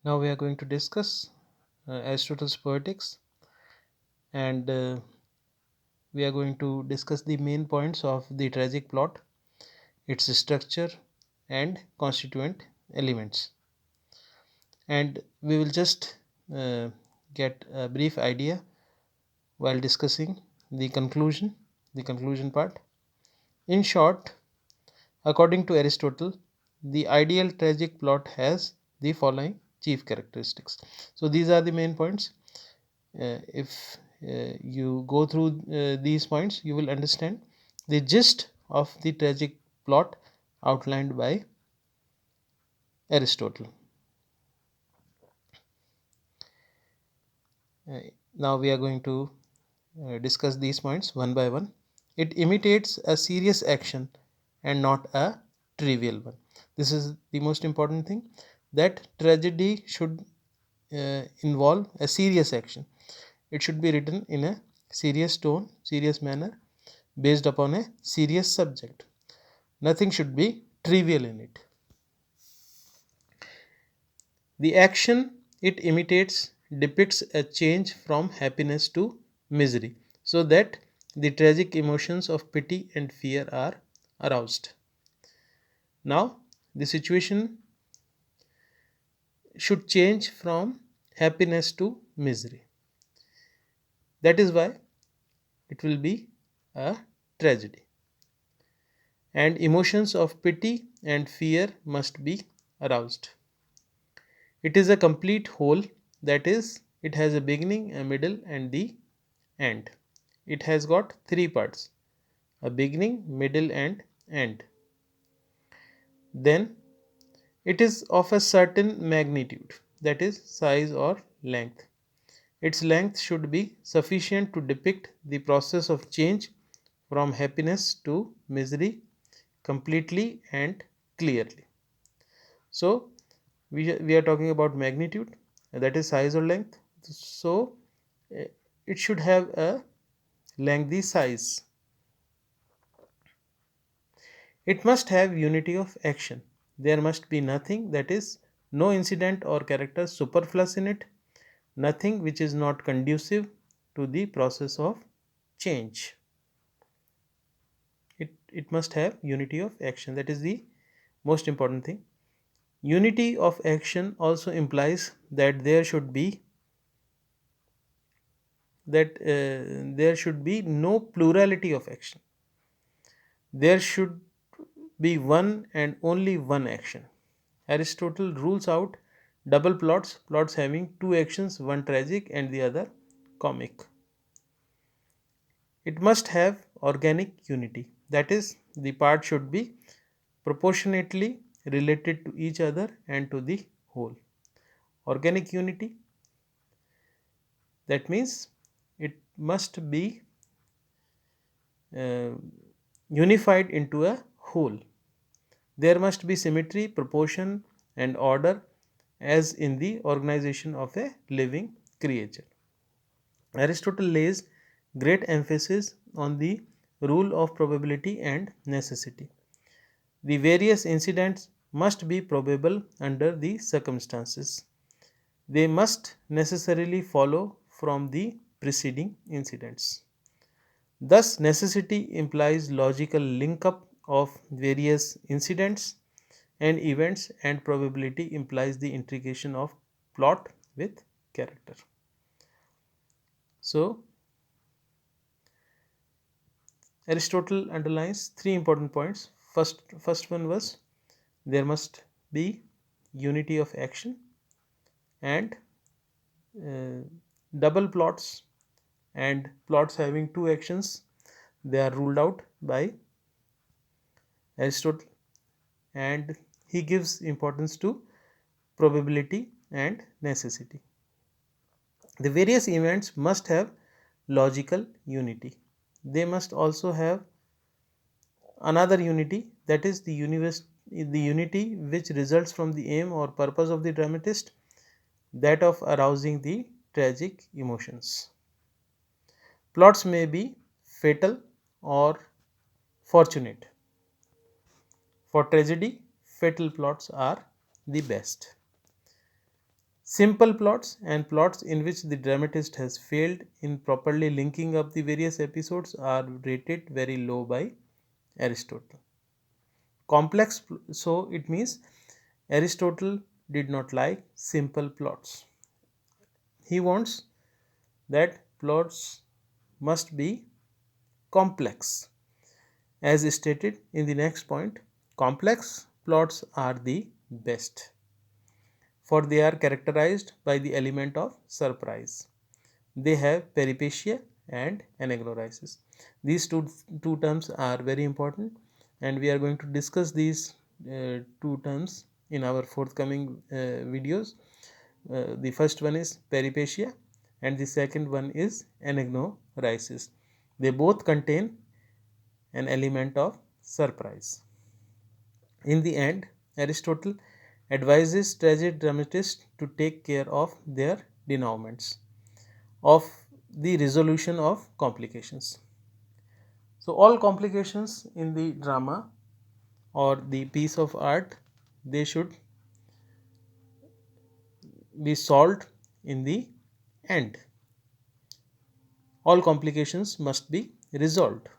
Now we are going to discuss Aristotle's Poetics, and we are going to discuss the main points of the tragic plot, its structure, and constituent elements. And we will just uh, get a brief idea while discussing the conclusion part. In short, according to Aristotle, the ideal tragic plot has the following chief characteristics. So these are the main points. If you go through these points, you will understand the gist of the tragic plot outlined by Aristotle. Uh, Now we are going to discuss these points one by one. It imitates a serious action and not a trivial one. This is the most important thing, that tragedy should involve a serious action. It should be written in a serious tone, serious manner, based upon a serious subject. Nothing should be trivial in it. The action it imitates depicts a change from happiness to misery, so that the tragic emotions of pity and fear are aroused. Now, the situation should change from happiness to misery. That is why it will be a tragedy. And emotions of pity and fear must be aroused. It is a complete whole, that is, it has a beginning, a middle, and the end. It has got three parts: a beginning, middle, and end. Then it is of a certain magnitude, that is, size or length. Its length should be sufficient to depict the process of change from happiness to misery completely and clearly. So, we are talking about magnitude, that is size or length. So, eh, it should have a lengthy size. It must have unity of action. There must be nothing, that is, no incident or character superfluous in it, nothing which is not conducive to the process of change. It must have unity of action. That is the most important thing. Unity of action also implies that there should be no plurality of action. There should be one and only one action. Aristotle rules out double plots, plots having two actions, one tragic and the other comic. It must have organic unity, that is, the parts should be proportionately related to each other and to the whole. Organic unity, that means it must be uh, unified into a whole. There must be symmetry, proportion, and order as in the organization of a living creature. Aristotle lays great emphasis on the rule of probability and necessity. The various incidents must be probable under the circumstances. They must necessarily follow from the preceding incidents. Thus, necessity implies logical link up of various incidents and events, and probability implies the integration of plot with character. So, Aristotle underlines three important points. First one was there must be unity of action, and uh, double plots and plots having two actions, they are ruled out by Aristotle, and he gives importance to probability and necessity. The various events must have logical unity. They must also have another unity, that is the unity which results from the aim or purpose of the dramatist, that of arousing the tragic emotions. Plots may be fatal or fortunate. For tragedy, fatal plots are the best. Simple plots and plots in which the dramatist has failed in properly linking up the various episodes are rated very low by Aristotle. Complex, so it means Aristotle did not like simple plots. He wants that plots must be complex. As stated in the next point, complex plots are the best, for they are characterized by the element of surprise. They have peripecia and anagnorisis. These two terms are very important, and we are going to discuss these two terms in our forthcoming videos. The first one is peripecia and the second one is anagnorisis. They both contain an element of surprise. In the end, Aristotle advises tragic dramatists to take care of their denouements, of the resolution of complications. So, all complications in the drama or the piece of art, they should be solved in the end. All complications must be resolved.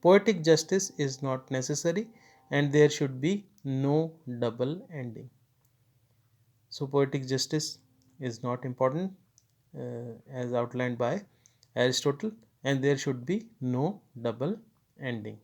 Poetic justice is not necessary and there should be no double ending. So, poetic justice is not important as outlined by Aristotle, and there should be no double ending.